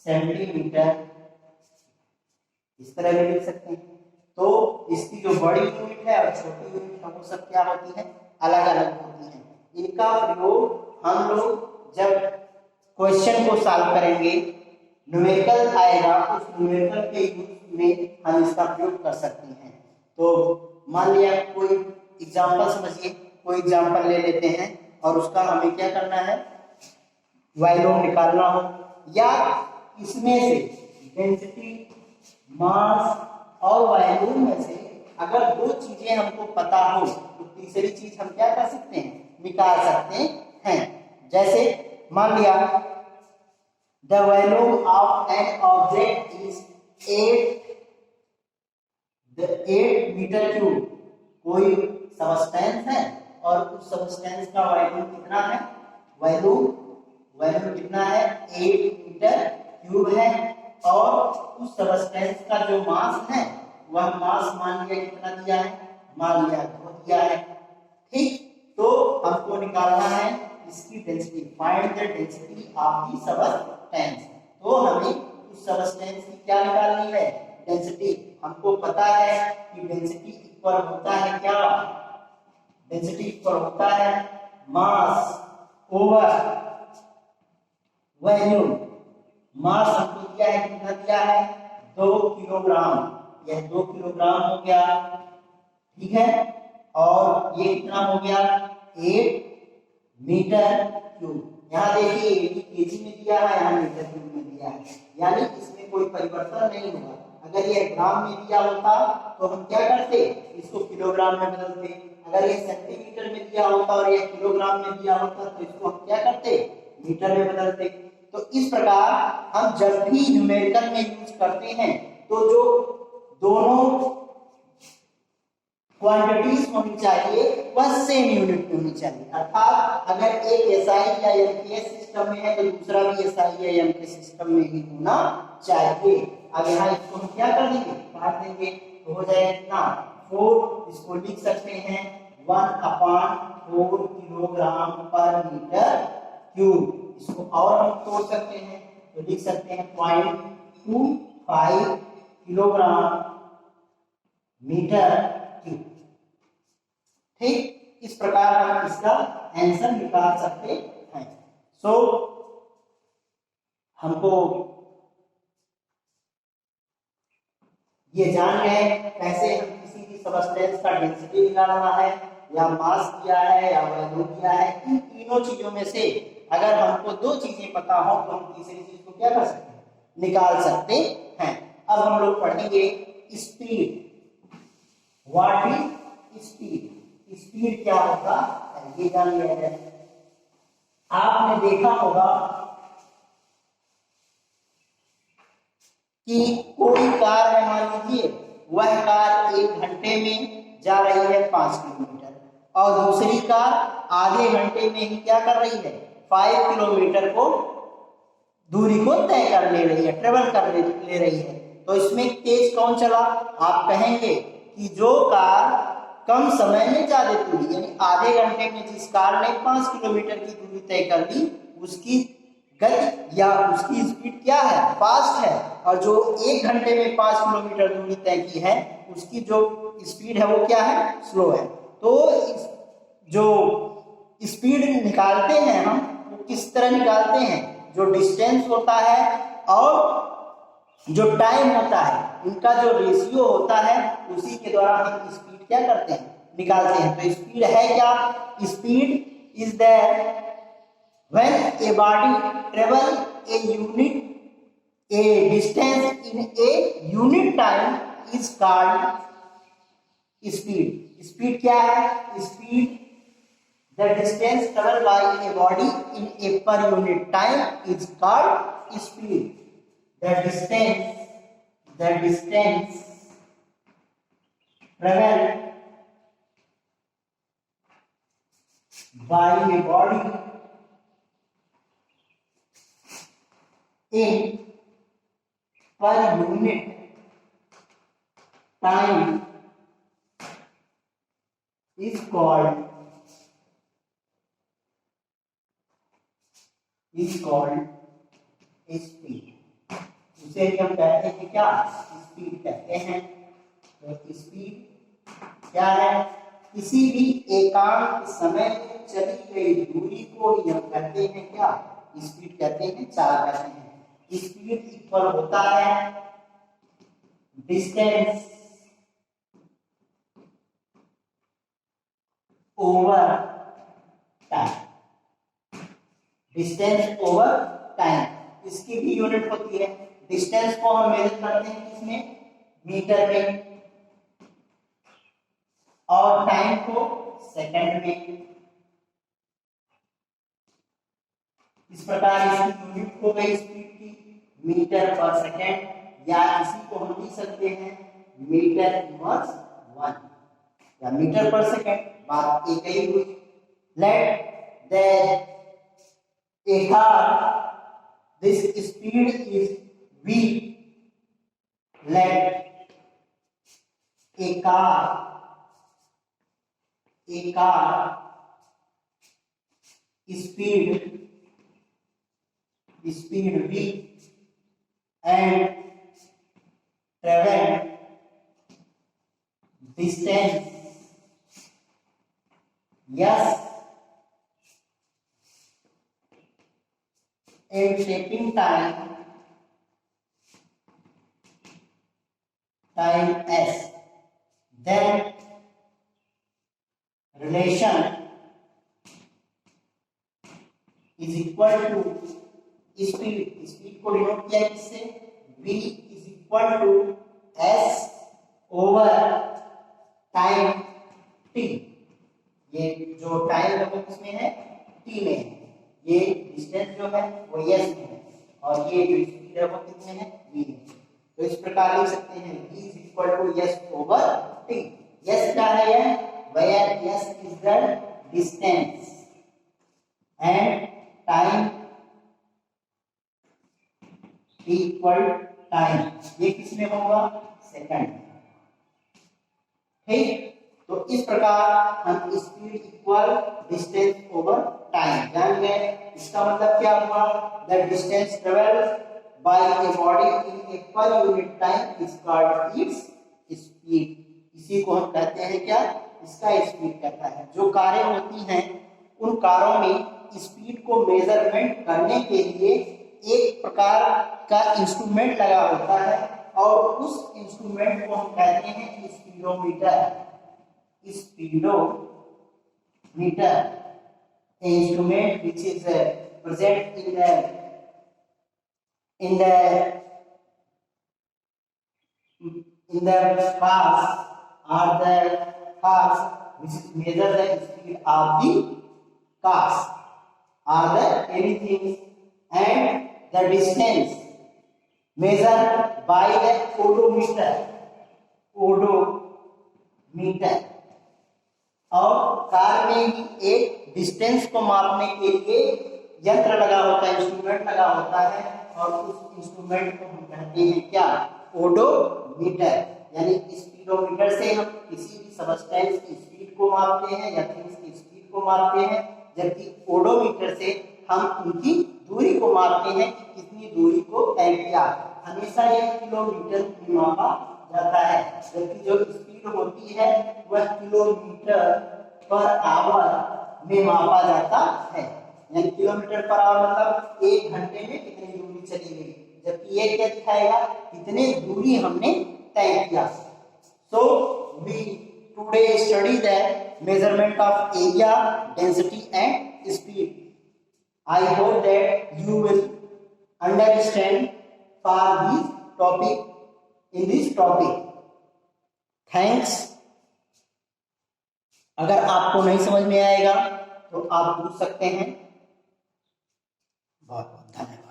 Centimetre, इस तरह भी लिख सकते हैं। तो इसकी जो बड़ी यूनिट है और छोटी यूनिट है वो सब क्या होती है, अलग अलग होती है। इनका प्रयोग हम लोग जब क्वेश्चन को सॉल्व करेंगे, न्यूमेरिकल आएगा, उस न्यूमेरिकल के यूज में हम इसका प्रयोग कर सकते हैं। तो मान लिया कोई एग्जांपल समझिए, कोई एग्जांपल ले लेते हैं और उसका हमें क्या करना है, वॉल्यूम निकालना हो, या इसमें से डेंसिटी, मास और वॉल्यूम में से अगर दो चीजें हमको पता हो तो तीसरी चीज हम क्या कर सकते हैं, निकाल सकते हैं। जैसे मान लिया the volume of an object is 8 metre cube. कोई सबस्टेंस है और उस सबस्टेंस का वॉल्यूम कितना है, वॉल्यूम कितना है, 8 मीटर क्यूब है, और उस सबस्टेंस का जो मास है वह मास मान लिया कितना दिया है, मान लिया 2 दिया है। ठीक, तो हमको निकालना है इसकी density, find the density of the substance. तो हमें उस सबस्टेंस की क्या निकालनी है, डेंसिटी। हमको पता है कि डेंसिटी इक्वल होता है क्या, डेंसिटी इक्वल होता है मास ओवर वॉल्यूम। मास हमको दिया है, कितना दिया है, 2 किलोग्राम, यह 2 किलोग्राम हो गया, ठीक है, और ये कितना हो गया, 8 मीटर क्यूब। यहाँ देखिए 80 केजी में दिया है, यहाँ मीटर क्यूब में दिया है, यानी इसमें कोई परिवर्तन नहीं होगा। अगर ये ग्राम में दिया होता तो हम क्या करते, इसको किलोग्राम में बदलते। अगर ये सेंटीमीटर में दिया होता और ये किलोग्राम में दिया होता तो इसको हम क्या करते, मीटर में बदलते। तो इस प्रकार हम जब भी न्यूमेरिकल में यूज करते हैं तो जो दोनों क्वांटिटीज होनी चाहिए वह सेम यूनिट में होनी चाहिए। अर्थात अगर एक एसआई या एमकेएस सिस्टम में है तो दूसरा भी एसआई या एमकेएस सिस्टम में ही होना चाहिए। अब यहाँ इसको हम क्या कर देंगे, काट देंगे, तो हो जाएगा कितना, 4। इसको लिख सकते हैं 1/4 किलोग्राम पर मीटर क्यूब। इसको और हम तोड़ सकते हैं तो लिख सकते हैं 0.25 किलोग्राम मीटर क्यूब। ठीक, इस प्रकार हम इसका आंसर निकाल सकते हैं। सो हमको ये जान गए कैसे हम किसी भी सबस्टेंस का डेंसिटी निकालना है, या मास दिया है या वॉल्यूम दिया है। इन तीनों चीजों में से अगर हमको 2 चीजें पता हो तो हम तीसरी चीज को क्या कर सकते हैं, निकाल सकते हैं। अब हम लोग पढ़ेंगे speed. What is speed, speed क्या होता है ये जान लिया जाए। आपने देखा होगा कि कोई कार है, मान लीजिए वह कार 1 घंटे में जा रही है 5 किलोमीटर, और दूसरी कार आधे घंटे में ही क्या कर रही है, 5 किलोमीटर को दूरी को तय कर ले रही है, ट्रेवल कर ले रही है। तो इसमें तेज कौन चला, आप कहेंगे कि जो कार कम समय में ज्यादा दूरी, यानी आधे घंटे में जिस कार ने 5 किलोमीटर की दूरी तय कर ली उसकी गति या उसकी स्पीड क्या है, फास्ट है, और जो 1 घंटे में 5 किलोमीटर दूरी तय की है उसकी जो स्पीड है वो क्या है, स्लो है। तो जो स्पीड निकालते हैं हम वो किस तरह निकालते हैं, जो डिस्टेंस होता है और जो टाइम होता है, इनका जो रेशियो होता है उसी के द्वारा हम स्पीड क्या करते हैं, निकालते हैं। तो स्पीड है क्या, speed is the when a body travel a distance in a unit time is called speed. speed क्या है, speed the distance traveled by a body in a per unit time is called speed. the distance traveled by a body in per unit time is called speed. उसे ही हम कहते हैं क्या, speed कहते हैं। तो स्पीड क्या है, किसी भी एकांक समय में चली गई दूरी को ही हम कहते हैं क्या, स्पीड कहते हैं, चाल कहते हैं। स्पीड इक्वल होता है distance over time, distance over time इसकी भी यूनिट होती है। डिस्टेंस को हम मेजर करते हैं किसमें, मीटर में, और टाइम को सेकंड में। इस प्रकार इसकी यूनिट हो गई स्पीड की मीटर पर सेकंड, या इसी को हम लिख सकते हैं मीटर इनवर्स 1 या मीटर पर सेकंड, बात एक ही हुई। Let a car, this speed is v, let a car speed v and travel distance yes and taking time s, then relation is equal to speed को डिनोट किया किससे, v is equal to s over time t। ये जो time है वो किसमें है, t में है। ये डिस्टेंस जो है वो s में है, और ये जो स्पीड है वो कितने है, v में। तो इस प्रकार लिख सकते हैं v is equal to s over t। s क्या है, यह where s is the distance and time t equal time, ये किसमें होगा, सेकंड। ठीक, तो इस प्रकार हम speed equal distance over time जान गए। इसका मतलब क्या हुआ, the distance travelled by a body in A per unit time is called its speed. इसी को हम कहते हैं क्या, इसका स्पीड कहता है। जो कारें होती हैं उन कारों में स्पीड को मेजरमेंट करने के लिए एक प्रकार का इंस्ट्रूमेंट लगा होता है, और उस इंस्ट्रूमेंट को हम कहते हैं speedometer. Speedometer, an instrument which is present in the cars, or the cars which measure the speed of the cars, or the anything, and the distance measured by the odometer, और car में ही एक distance को मापने के लिए यंत्र लगा होता है, इंस्ट्रूमेंट लगा होता है, और उस इंस्ट्रूमेंट को हम कहते हैं क्या, ओडोमीटर। यानी स्पीडोमीटर से हम किसी भी सबस्टेंस की स्पीड को मापते हैं या थिंग्स की स्पीड को मापते हैं, जबकि ओडोमीटर से हम उनकी दूरी को मापते हैं कि कितनी दूरी को तय किया। हमेशा यह किलोमीटर में मापा जाता है, जबकि जो स्पीड होती है वह किलोमीटर पर आवर में मापा जाता है। यानी किलोमीटर पर आवर मतलब एक घंटे में कितनी दूरी चली गई, जबकि ये क्या दिखाएगा, कितनी दूरी हमने तय किया। So we today study the measurement of area, density and speed. I hope that you will understand for this topic in this topic. Thanks. अगर आपको नहीं समझ में आएगा तो आप पूछ सकते हैं। बहुत बहुत धन्यवाद।